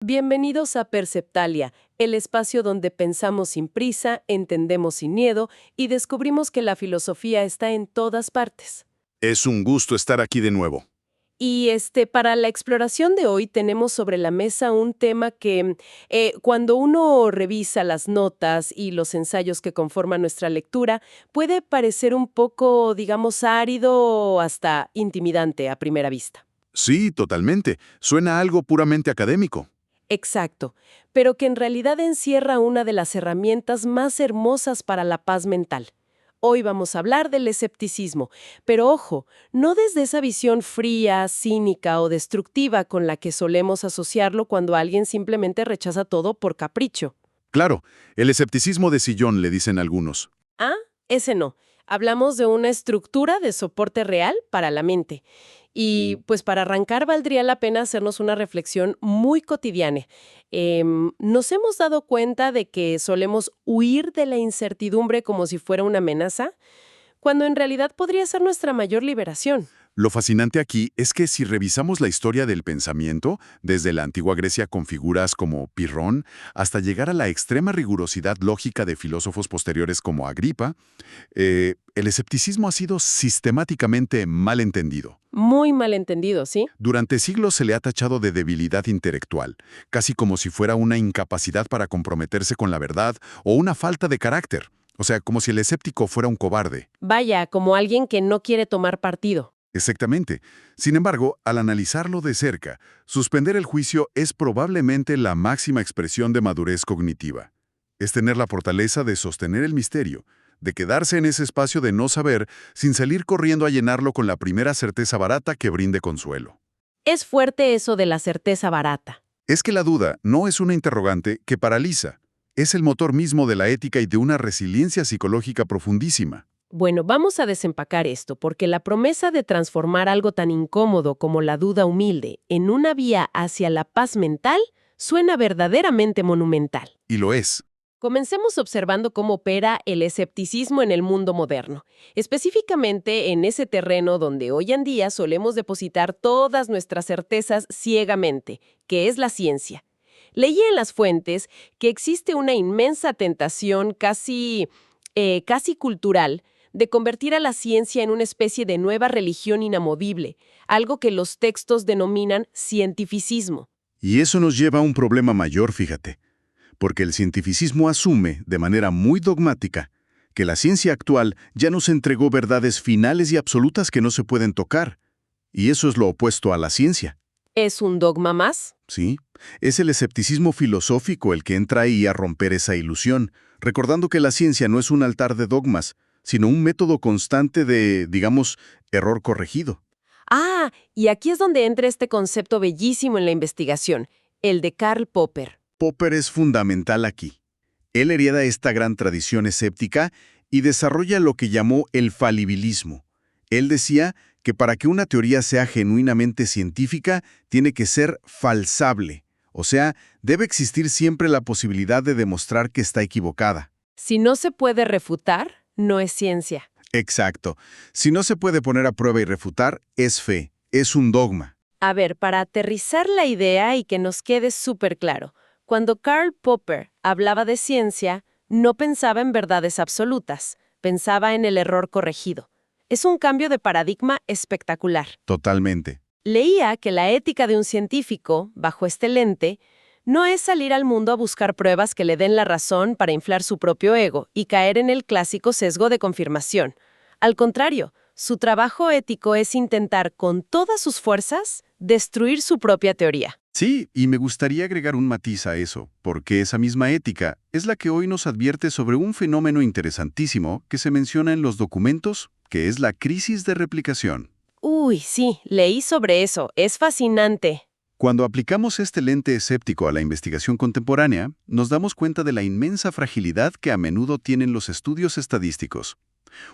Bienvenidos a Perceptalia, el espacio donde pensamos sin prisa, entendemos sin miedo y descubrimos que la filosofía está en todas partes. Es un gusto estar aquí de nuevo. Y para la exploración de hoy tenemos sobre la mesa un tema que cuando uno revisa las notas y los ensayos que conforman nuestra lectura, puede parecer un poco, digamos, árido o hasta intimidante a primera vista. Sí, totalmente. Suena algo puramente académico. Exacto, pero que en realidad encierra una de las herramientas más hermosas para la paz mental. Hoy vamos a hablar del escepticismo, pero ojo, no desde esa visión fría, cínica o destructiva con la que solemos asociarlo cuando alguien simplemente rechaza todo por capricho. Claro, el escepticismo de sillón, le dicen algunos. Ah, ese no. Hablamos de una estructura de soporte real para la mente. Y pues para arrancar valdría la pena hacernos una reflexión muy cotidiana. ¿Nos hemos dado cuenta de que solemos huir de la incertidumbre como si fuera una amenaza? Cuando en realidad podría ser nuestra mayor liberación. Lo fascinante aquí es que si revisamos la historia del pensamiento, desde la antigua Grecia con figuras como Pirrón, hasta llegar a la extrema rigurosidad lógica de filósofos posteriores como Agripa, el escepticismo ha sido sistemáticamente mal entendido. Muy mal entendido, ¿sí? Durante siglos se le ha tachado de debilidad intelectual, casi como si fuera una incapacidad para comprometerse con la verdad o una falta de carácter. O sea, como si el escéptico fuera un cobarde. Vaya, como alguien que no quiere tomar partido. Exactamente. Sin embargo, al analizarlo de cerca, suspender el juicio es probablemente la máxima expresión de madurez cognitiva. Es tener la fortaleza de sostener el misterio, de quedarse en ese espacio de no saber sin salir corriendo a llenarlo con la primera certeza barata que brinde consuelo. Es fuerte eso de la certeza barata. Es que la duda no es una interrogante que paraliza, es el motor mismo de la ética y de una resiliencia psicológica profundísima. Bueno, vamos a desempacar esto, porque la promesa de transformar algo tan incómodo como la duda humilde en una vía hacia la paz mental suena verdaderamente monumental. Y lo es. Comencemos observando cómo opera el escepticismo en el mundo moderno, específicamente en ese terreno donde hoy en día solemos depositar todas nuestras certezas ciegamente, que es la ciencia. Leí en las fuentes que existe una inmensa tentación casi cultural de convertir a la ciencia en una especie de nueva religión inamovible, algo que los textos denominan cientificismo. Y eso nos lleva a un problema mayor, fíjate. Porque el cientificismo asume, de manera muy dogmática, que la ciencia actual ya nos entregó verdades finales y absolutas que no se pueden tocar. Y eso es lo opuesto a la ciencia. ¿Es un dogma más? Sí, es el escepticismo filosófico el que entra ahí a romper esa ilusión, recordando que la ciencia no es un altar de dogmas, sino un método constante de, digamos, error corregido. Ah, y aquí es donde entra este concepto bellísimo en la investigación, el de Karl Popper. Popper es fundamental aquí. Él hereda esta gran tradición escéptica y desarrolla lo que llamó el falibilismo. Él decía que para que una teoría sea genuinamente científica, tiene que ser falsable, o sea, debe existir siempre la posibilidad de demostrar que está equivocada. Si no se puede refutar, no es ciencia. Exacto. Si no se puede poner a prueba y refutar, es fe, es un dogma. A ver, para aterrizar la idea y que nos quede súper claro, cuando Karl Popper hablaba de ciencia, no pensaba en verdades absolutas, pensaba en el error corregido. Es un cambio de paradigma espectacular. Totalmente. Leía que la ética de un científico, bajo este lente, no es salir al mundo a buscar pruebas que le den la razón para inflar su propio ego y caer en el clásico sesgo de confirmación. Al contrario, su trabajo ético es intentar con todas sus fuerzas destruir su propia teoría. Sí, y me gustaría agregar un matiz a eso, porque esa misma ética es la que hoy nos advierte sobre un fenómeno interesantísimo que se menciona en los documentos, que es la crisis de replicación. Uy, sí, leí sobre eso. Es fascinante. Cuando aplicamos este lente escéptico a la investigación contemporánea, nos damos cuenta de la inmensa fragilidad que a menudo tienen los estudios estadísticos.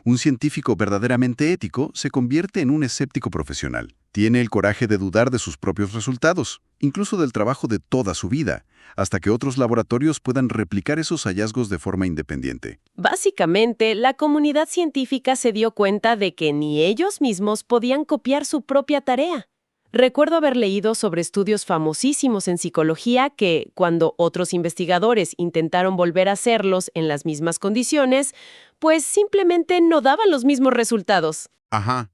Un científico verdaderamente ético se convierte en un escéptico profesional. Tiene el coraje de dudar de sus propios resultados, incluso del trabajo de toda su vida, hasta que otros laboratorios puedan replicar esos hallazgos de forma independiente. Básicamente, la comunidad científica se dio cuenta de que ni ellos mismos podían copiar su propia tarea. Recuerdo haber leído sobre estudios famosísimos en psicología que, cuando otros investigadores intentaron volver a hacerlos en las mismas condiciones, pues simplemente no daban los mismos resultados. Ajá.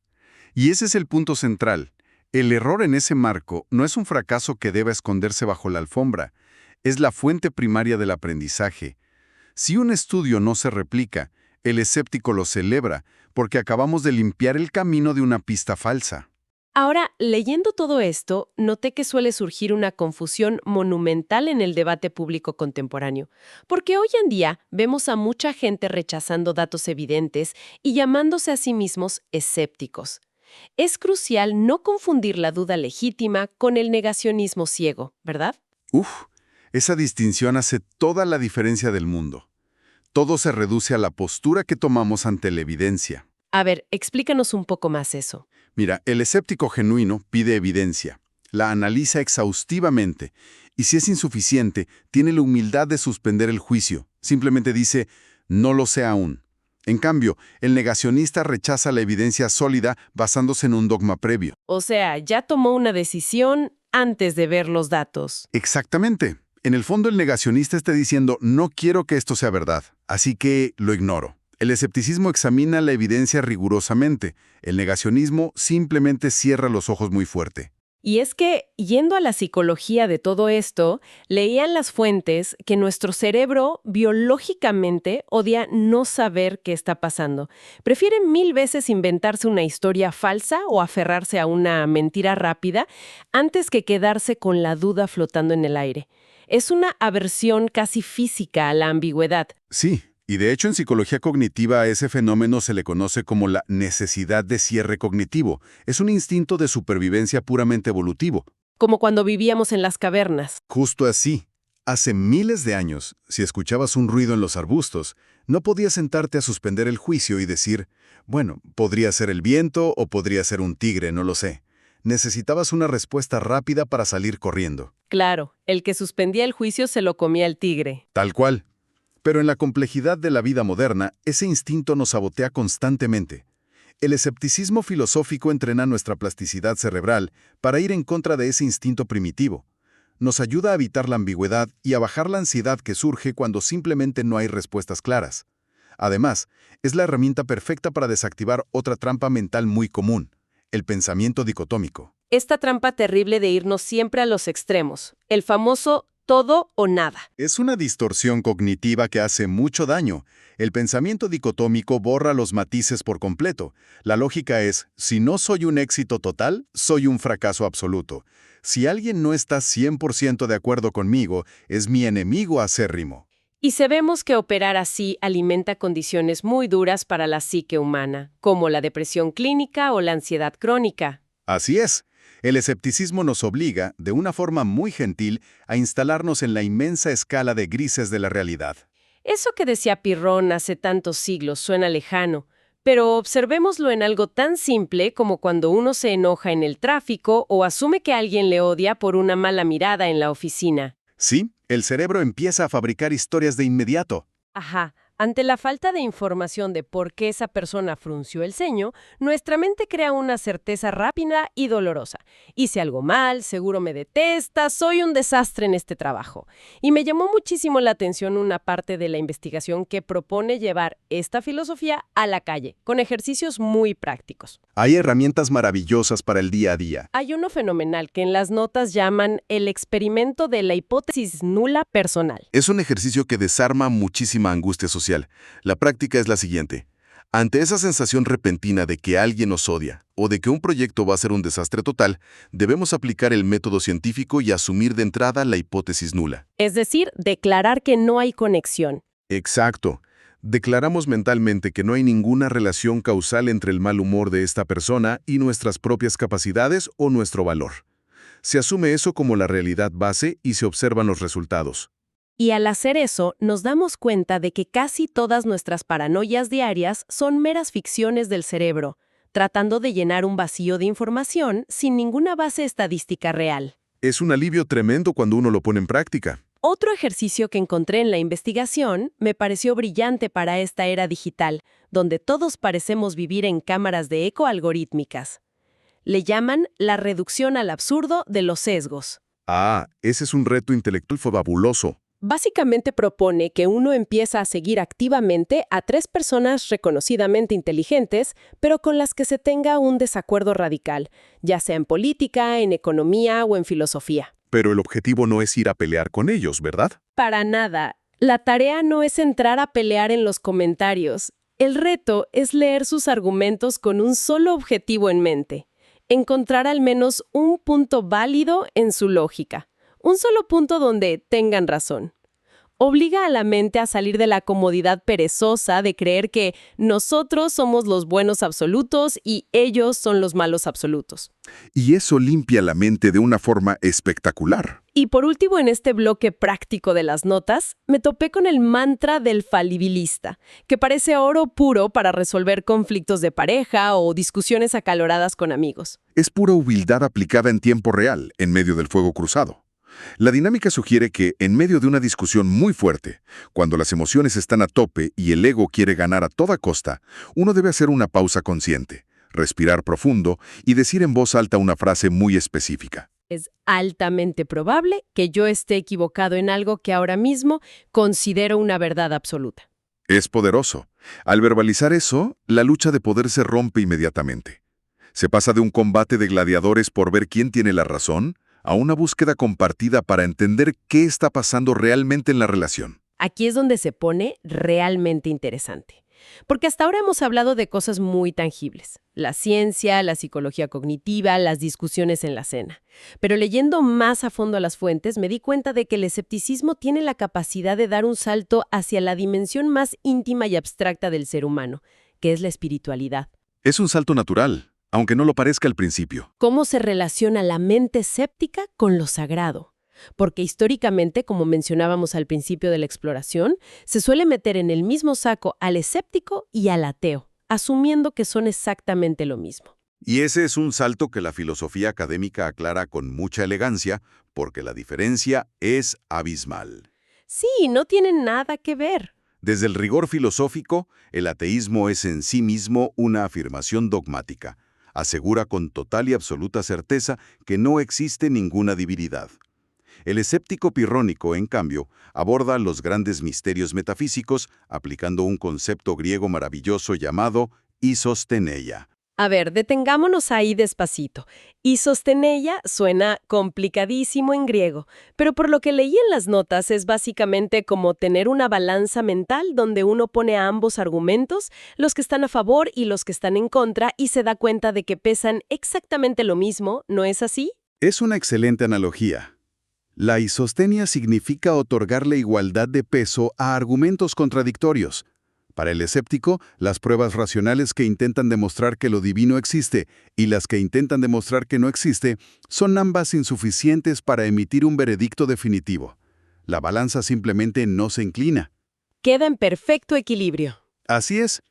Y ese es el punto central. El error en ese marco no es un fracaso que deba esconderse bajo la alfombra, es la fuente primaria del aprendizaje. Si un estudio no se replica, el escéptico lo celebra, porque acabamos de limpiar el camino de una pista falsa. Ahora, leyendo todo esto, noté que suele surgir una confusión monumental en el debate público contemporáneo, porque hoy en día vemos a mucha gente rechazando datos evidentes y llamándose a sí mismos escépticos. Es crucial no confundir la duda legítima con el negacionismo ciego, ¿verdad? Uf, esa distinción hace toda la diferencia del mundo. Todo se reduce a la postura que tomamos ante la evidencia. A ver, explícanos un poco más eso. Mira, el escéptico genuino pide evidencia, la analiza exhaustivamente, y si es insuficiente, tiene la humildad de suspender el juicio. Simplemente dice, no lo sé aún. En cambio, el negacionista rechaza la evidencia sólida basándose en un dogma previo. O sea, ya tomó una decisión antes de ver los datos. Exactamente. En el fondo, el negacionista está diciendo, no quiero que esto sea verdad, así que lo ignoro. El escepticismo examina la evidencia rigurosamente. El negacionismo simplemente cierra los ojos muy fuerte. Y es que, yendo a la psicología de todo esto, leían las fuentes que nuestro cerebro biológicamente odia no saber qué está pasando. Prefiere 1000 veces inventarse una historia falsa o aferrarse a una mentira rápida antes que quedarse con la duda flotando en el aire. Es una aversión casi física a la ambigüedad. Sí, y de hecho en psicología cognitiva a ese fenómeno se le conoce como la necesidad de cierre cognitivo. Es un instinto de supervivencia puramente evolutivo. Como cuando vivíamos en las cavernas. Justo así. Hace miles de años, si escuchabas un ruido en los arbustos, no podías sentarte a suspender el juicio y decir, bueno, podría ser el viento o podría ser un tigre, no lo sé. Necesitabas una respuesta rápida para salir corriendo. Claro, el que suspendía el juicio se lo comía el tigre. Tal cual. Pero en la complejidad de la vida moderna, ese instinto nos sabotea constantemente. El escepticismo filosófico entrena nuestra plasticidad cerebral para ir en contra de ese instinto primitivo. Nos ayuda a evitar la ambigüedad y a bajar la ansiedad que surge cuando simplemente no hay respuestas claras. Además, es la herramienta perfecta para desactivar otra trampa mental muy común, el pensamiento dicotómico. Esta trampa terrible de irnos siempre a los extremos, el famoso todo o nada. Es una distorsión cognitiva que hace mucho daño. El pensamiento dicotómico borra los matices por completo. La lógica es, si no soy un éxito total, soy un fracaso absoluto. Si alguien no está 100% de acuerdo conmigo, es mi enemigo acérrimo. Y sabemos que operar así alimenta condiciones muy duras para la psique humana, como la depresión clínica o la ansiedad crónica. Así es. El escepticismo nos obliga, de una forma muy gentil, a instalarnos en la inmensa escala de grises de la realidad. Eso que decía Pirrón hace tantos siglos suena lejano, pero observémoslo en algo tan simple como cuando uno se enoja en el tráfico o asume que alguien le odia por una mala mirada en la oficina. Sí, el cerebro empieza a fabricar historias de inmediato. Ajá. Ante la falta de información de por qué esa persona frunció el ceño, nuestra mente crea una certeza rápida y dolorosa. Hice algo mal, seguro me detesta, soy un desastre en este trabajo. Y me llamó muchísimo la atención una parte de la investigación que propone llevar esta filosofía a la calle, con ejercicios muy prácticos. Hay herramientas maravillosas para el día a día. Hay uno fenomenal que en las notas llaman el experimento de la hipótesis nula personal. Es un ejercicio que desarma muchísima angustia social. La práctica es la siguiente. Ante esa sensación repentina de que alguien nos odia o de que un proyecto va a ser un desastre total, debemos aplicar el método científico y asumir de entrada la hipótesis nula. Es decir, declarar que no hay conexión. Exacto. Declaramos mentalmente que no hay ninguna relación causal entre el mal humor de esta persona y nuestras propias capacidades o nuestro valor. Se asume eso como la realidad base y se observan los resultados. Y al hacer eso, nos damos cuenta de que casi todas nuestras paranoias diarias son meras ficciones del cerebro, tratando de llenar un vacío de información sin ninguna base estadística real. Es un alivio tremendo cuando uno lo pone en práctica. Otro ejercicio que encontré en la investigación me pareció brillante para esta era digital, donde todos parecemos vivir en cámaras de eco algorítmicas. Le llaman la reducción al absurdo de los sesgos. Ah, ese es un reto intelectual fabuloso. Básicamente propone que uno empieza a seguir activamente a 3 personas reconocidamente inteligentes, pero con las que se tenga un desacuerdo radical, ya sea en política, en economía o en filosofía. Pero el objetivo no es ir a pelear con ellos, ¿verdad? Para nada. La tarea no es entrar a pelear en los comentarios. El reto es leer sus argumentos con un solo objetivo en mente: encontrar al menos un punto válido en su lógica. Un solo punto donde tengan razón. Obliga a la mente a salir de la comodidad perezosa de creer que nosotros somos los buenos absolutos y ellos son los malos absolutos. Y eso limpia la mente de una forma espectacular. Y por último, en este bloque práctico de las notas, me topé con el mantra del falibilista, que parece oro puro para resolver conflictos de pareja o discusiones acaloradas con amigos. Es pura humildad aplicada en tiempo real, en medio del fuego cruzado. La dinámica sugiere que, en medio de una discusión muy fuerte, cuando las emociones están a tope y el ego quiere ganar a toda costa, uno debe hacer una pausa consciente, respirar profundo y decir en voz alta una frase muy específica. Es altamente probable que yo esté equivocado en algo que ahora mismo considero una verdad absoluta. Es poderoso. Al verbalizar eso, la lucha de poder se rompe inmediatamente. Se pasa de un combate de gladiadores por ver quién tiene la razón a una búsqueda compartida para entender qué está pasando realmente en la relación. Aquí es donde se pone realmente interesante. Porque hasta ahora hemos hablado de cosas muy tangibles: la ciencia, la psicología cognitiva, las discusiones en la cena. Pero leyendo más a fondo a las fuentes, me di cuenta de que el escepticismo tiene la capacidad de dar un salto hacia la dimensión más íntima y abstracta del ser humano, que es la espiritualidad. Es un salto natural, aunque no lo parezca al principio. ¿Cómo se relaciona la mente escéptica con lo sagrado? Porque históricamente, como mencionábamos al principio de la exploración, se suele meter en el mismo saco al escéptico y al ateo, asumiendo que son exactamente lo mismo. Y ese es un salto que la filosofía académica aclara con mucha elegancia, porque la diferencia es abismal. Sí, no tienen nada que ver. Desde el rigor filosófico, el ateísmo es en sí mismo una afirmación dogmática. Asegura con total y absoluta certeza que no existe ninguna divinidad. El escéptico pirrónico, en cambio, aborda los grandes misterios metafísicos aplicando un concepto griego maravilloso llamado isosteneia. A ver, detengámonos ahí despacito. Isosteneia suena complicadísimo en griego, pero por lo que leí en las notas es básicamente como tener una balanza mental donde uno pone a ambos argumentos, los que están a favor y los que están en contra, y se da cuenta de que pesan exactamente lo mismo, ¿no es así? Es una excelente analogía. La isostenia significa otorgarle igualdad de peso a argumentos contradictorios. Para el escéptico, las pruebas racionales que intentan demostrar que lo divino existe y las que intentan demostrar que no existe son ambas insuficientes para emitir un veredicto definitivo. La balanza simplemente no se inclina. Queda en perfecto equilibrio. Así es.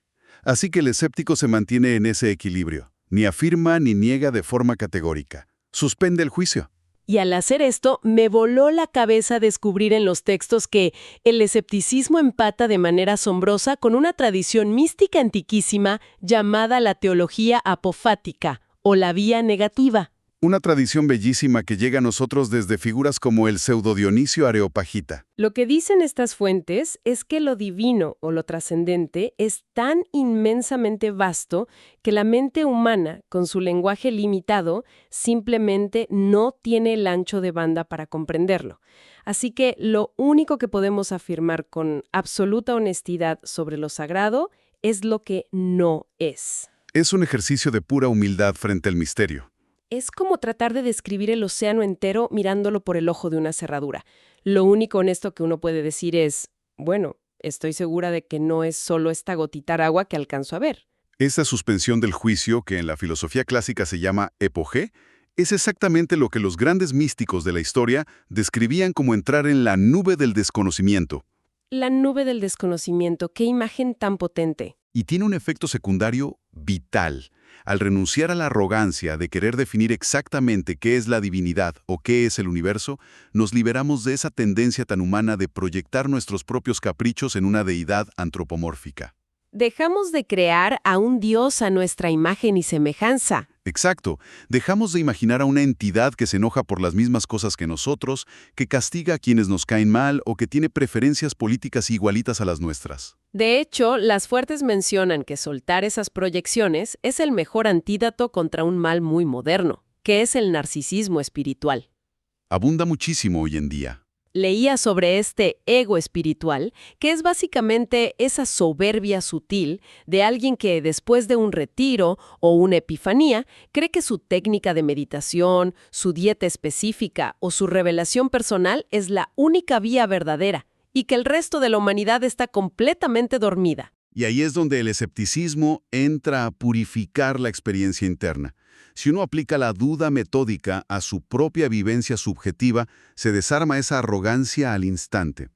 Así que el escéptico se mantiene en ese equilibrio. Ni afirma ni niega de forma categórica. Suspende el juicio. Y al hacer esto, me voló la cabeza descubrir en los textos que el escepticismo empata de manera asombrosa con una tradición mística antiquísima llamada la teología apofática, o la vía negativa. Una tradición bellísima que llega a nosotros desde figuras como el pseudo Dionisio Areopagita. Lo que dicen estas fuentes es que lo divino o lo trascendente es tan inmensamente vasto que la mente humana, con su lenguaje limitado, simplemente no tiene el ancho de banda para comprenderlo. Así que lo único que podemos afirmar con absoluta honestidad sobre lo sagrado es lo que no es. Es un ejercicio de pura humildad frente al misterio. Es como tratar de describir el océano entero mirándolo por el ojo de una cerradura. Lo único honesto que uno puede decir es, bueno, estoy segura de que no es solo esta gotita de agua que alcanzo a ver. Esta suspensión del juicio, que en la filosofía clásica se llama epogé, es exactamente lo que los grandes místicos de la historia describían como entrar en la nube del desconocimiento. La nube del desconocimiento, qué imagen tan potente. Y tiene un efecto secundario vital. Al renunciar a la arrogancia de querer definir exactamente qué es la divinidad o qué es el universo, nos liberamos de esa tendencia tan humana de proyectar nuestros propios caprichos en una deidad antropomórfica. Dejamos de crear a un Dios a nuestra imagen y semejanza. Exacto. Dejamos de imaginar a una entidad que se enoja por las mismas cosas que nosotros, que castiga a quienes nos caen mal o que tiene preferencias políticas igualitas a las nuestras. De hecho, las fuertes mencionan que soltar esas proyecciones es el mejor antídoto contra un mal muy moderno, que es el narcisismo espiritual. Abunda muchísimo hoy en día. Leía sobre este ego espiritual, que es básicamente esa soberbia sutil de alguien que después de un retiro o una epifanía cree que su técnica de meditación, su dieta específica o su revelación personal es la única vía verdadera y que el resto de la humanidad está completamente dormida. Y ahí es donde el escepticismo entra a purificar la experiencia interna. Si uno aplica la duda metódica a su propia vivencia subjetiva, se desarma esa arrogancia al instante.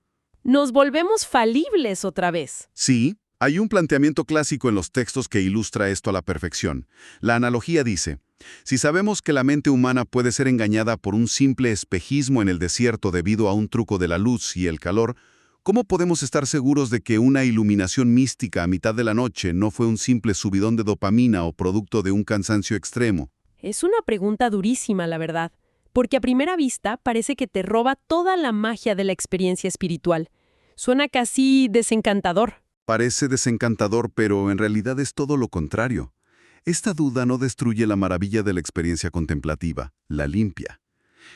Nos volvemos falibles otra vez. Sí, hay un planteamiento clásico en los textos que ilustra esto a la perfección. La analogía dice, si sabemos que la mente humana puede ser engañada por un simple espejismo en el desierto debido a un truco de la luz y el calor, ¿cómo podemos estar seguros de que una iluminación mística a mitad de la noche no fue un simple subidón de dopamina o producto de un cansancio extremo? Es una pregunta durísima, la verdad, porque a primera vista parece que te roba toda la magia de la experiencia espiritual. Suena casi desencantador. Parece desencantador, pero en realidad es todo lo contrario. Esta duda no destruye la maravilla de la experiencia contemplativa, la limpia.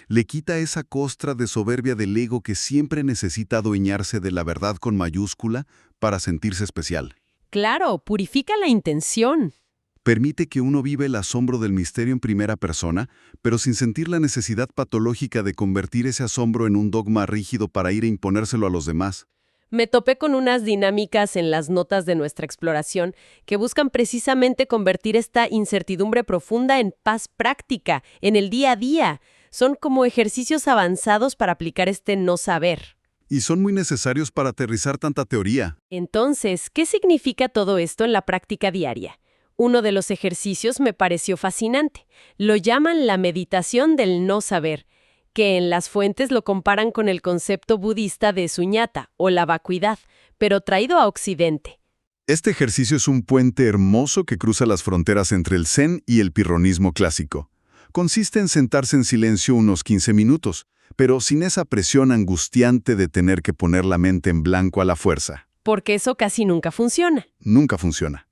Le quita esa costra de soberbia del ego que siempre necesita adueñarse de la verdad con mayúscula para sentirse especial. Claro, purifica la intención. Permite que uno vive el asombro del misterio en primera persona, pero sin sentir la necesidad patológica de convertir ese asombro en un dogma rígido para ir a imponérselo a los demás. Me topé con unas dinámicas en las notas de nuestra exploración que buscan precisamente convertir esta incertidumbre profunda en paz práctica, en el día a día. Son como ejercicios avanzados para aplicar este no saber. Y son muy necesarios para aterrizar tanta teoría. Entonces, ¿qué significa todo esto en la práctica diaria? Uno de los ejercicios me pareció fascinante. Lo llaman la meditación del no saber, que en las fuentes lo comparan con el concepto budista de suñata o la vacuidad, pero traído a Occidente. Este ejercicio es un puente hermoso que cruza las fronteras entre el Zen y el pirronismo clásico. Consiste en sentarse en silencio unos 15 minutos, pero sin esa presión angustiante de tener que poner la mente en blanco a la fuerza. Porque eso casi nunca funciona. Nunca funciona.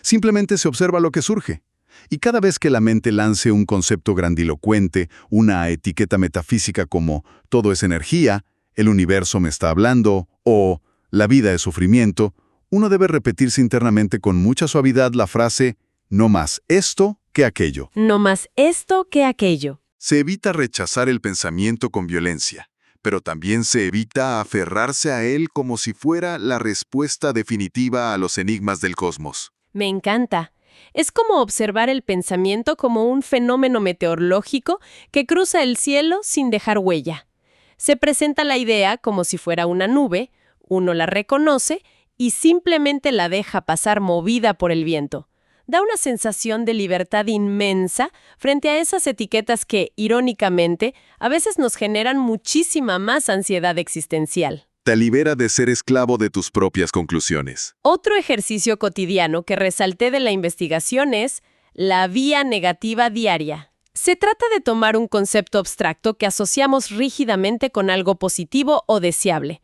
Simplemente se observa lo que surge. Y cada vez que la mente lance un concepto grandilocuente, una etiqueta metafísica como todo es energía, el universo me está hablando, o la vida es sufrimiento, uno debe repetirse internamente con mucha suavidad la frase no más esto que aquello. No más esto que aquello. Se evita rechazar el pensamiento con violencia, pero también se evita aferrarse a él como si fuera la respuesta definitiva a los enigmas del cosmos. Me encanta. Es como observar el pensamiento como un fenómeno meteorológico que cruza el cielo sin dejar huella. Se presenta la idea como si fuera una nube, uno la reconoce y simplemente la deja pasar movida por el viento. Da una sensación de libertad inmensa frente a esas etiquetas que, irónicamente, a veces nos generan muchísima más ansiedad existencial. Te libera de ser esclavo de tus propias conclusiones. Otro ejercicio cotidiano que resalté de la investigación es la vía negativa diaria. Se trata de tomar un concepto abstracto que asociamos rígidamente con algo positivo o deseable.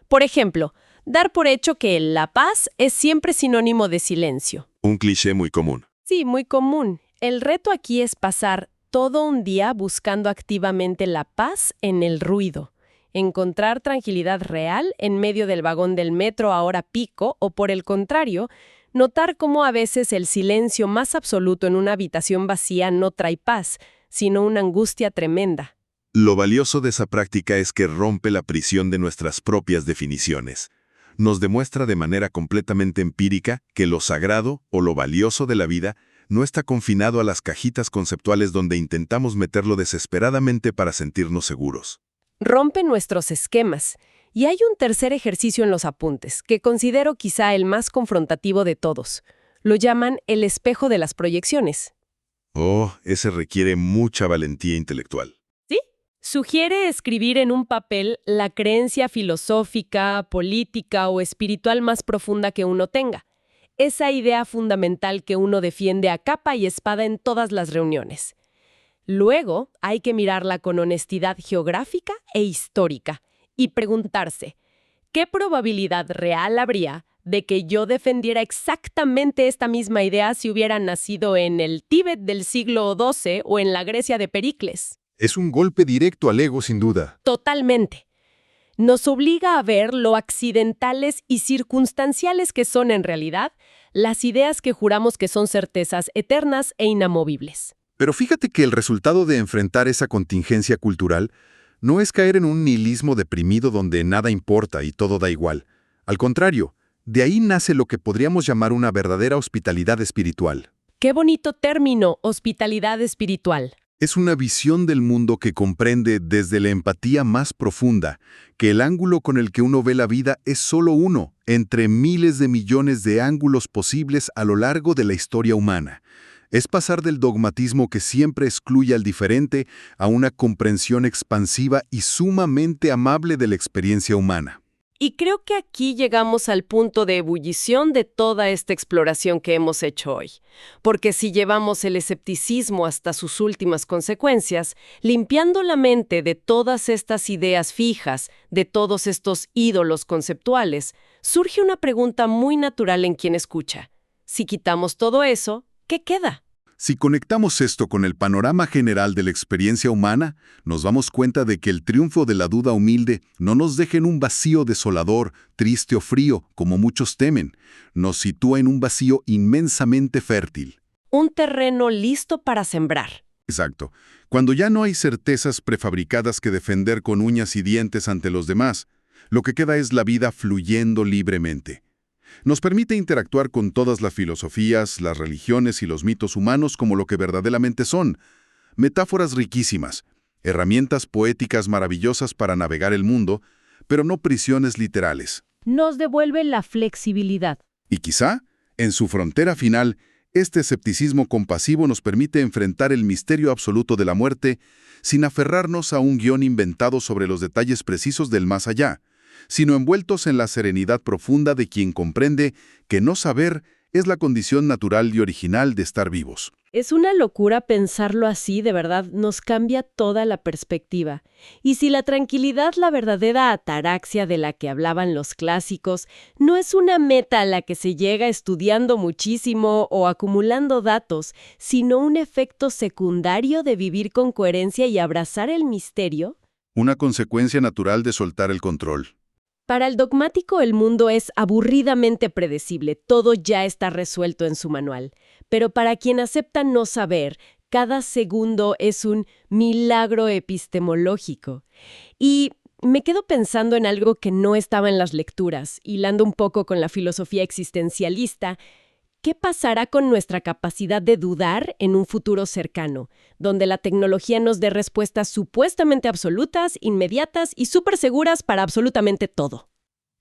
Por ejemplo, dar por hecho que la paz es siempre sinónimo de silencio. Un cliché muy común. Sí, muy común. El reto aquí es pasar todo un día buscando activamente la paz en el ruido. Encontrar tranquilidad real en medio del vagón del metro a hora pico o, por el contrario, notar cómo a veces el silencio más absoluto en una habitación vacía no trae paz, sino una angustia tremenda. Lo valioso de esa práctica es que rompe la prisión de nuestras propias definiciones. Nos demuestra de manera completamente empírica que lo sagrado o lo valioso de la vida no está confinado a las cajitas conceptuales donde intentamos meterlo desesperadamente para sentirnos seguros. Rompe nuestros esquemas. Y hay un tercer ejercicio en los apuntes, que considero quizá el más confrontativo de todos. Lo llaman el espejo de las proyecciones. Oh, ese requiere mucha valentía intelectual. ¿Sí? Sugiere escribir en un papel la creencia filosófica, política o espiritual más profunda que uno tenga. esa idea fundamental que uno defiende a capa y espada en todas las reuniones. Luego, hay que mirarla con honestidad geográfica e histórica y preguntarse, ¿qué probabilidad real habría de que yo defendiera exactamente esta misma idea si hubiera nacido en el Tíbet del siglo XII o en la Grecia de Pericles? Es un golpe directo al ego, sin duda. Totalmente. Nos obliga a ver lo accidentales y circunstanciales que son en realidad las ideas que juramos que son certezas eternas e inamovibles. Pero fíjate que el resultado de enfrentar esa contingencia cultural no es caer en un nihilismo deprimido donde nada importa y todo da igual. Al contrario, de ahí nace lo que podríamos llamar una verdadera hospitalidad espiritual. Qué bonito término, hospitalidad espiritual. Es una visión del mundo que comprende desde la empatía más profunda que el ángulo con el que uno ve la vida es solo uno entre miles de millones de ángulos posibles a lo largo de la historia humana. Es pasar del dogmatismo que siempre excluye al diferente a una comprensión expansiva y sumamente amable de la experiencia humana. Y creo que aquí llegamos al punto de ebullición de toda esta exploración que hemos hecho hoy. Porque si llevamos el escepticismo hasta sus últimas consecuencias, limpiando la mente de todas estas ideas fijas, de todos estos ídolos conceptuales, surge una pregunta muy natural en quien escucha. Si quitamos todo eso, ¿qué queda? Si conectamos esto con el panorama general de la experiencia humana, nos damos cuenta de que el triunfo de la duda humilde no nos deja en un vacío desolador, triste o frío, como muchos temen. Nos sitúa en un vacío inmensamente fértil. Un terreno listo para sembrar. Exacto. Cuando ya no hay certezas prefabricadas que defender con uñas y dientes ante los demás, lo que queda es la vida fluyendo libremente. Nos permite interactuar con todas las filosofías, las religiones y los mitos humanos como lo que verdaderamente son. Metáforas riquísimas, herramientas poéticas maravillosas para navegar el mundo, pero no prisiones literales. Nos devuelve la flexibilidad. Y quizá, en su frontera final, este escepticismo compasivo nos permite enfrentar el misterio absoluto de la muerte sin aferrarnos a un guión inventado sobre los detalles precisos del más allá, sino envueltos en la serenidad profunda de quien comprende que no saber es la condición natural y original de estar vivos. Es una locura pensarlo así, de verdad, nos cambia toda la perspectiva. Y si la tranquilidad, la verdadera ataraxia de la que hablaban los clásicos, no es una meta a la que se llega estudiando muchísimo o acumulando datos, sino un efecto secundario de vivir con coherencia y abrazar el misterio. Una consecuencia natural de soltar el control. Para el dogmático el mundo es aburridamente predecible, todo ya está resuelto en su manual. Pero para quien acepta no saber, cada segundo es un milagro epistemológico. Y me quedo pensando en algo que no estaba en las lecturas, hilando un poco con la filosofía existencialista. ¿Qué pasará con nuestra capacidad de dudar en un futuro cercano, donde la tecnología nos dé respuestas supuestamente absolutas, inmediatas y súper seguras para absolutamente todo?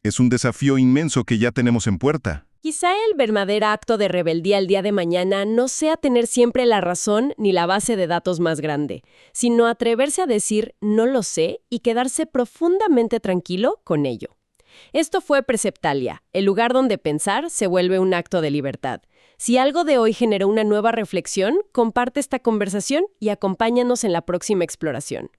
Es un desafío inmenso que ya tenemos en puerta. Quizá el verdadero acto de rebeldía el día de mañana no sea tener siempre la razón ni la base de datos más grande, sino atreverse a decir no lo sé y quedarse profundamente tranquilo con ello. Esto fue Preceptalia, el lugar donde pensar se vuelve un acto de libertad. Si algo de hoy generó una nueva reflexión, comparte esta conversación y acompáñanos en la próxima exploración.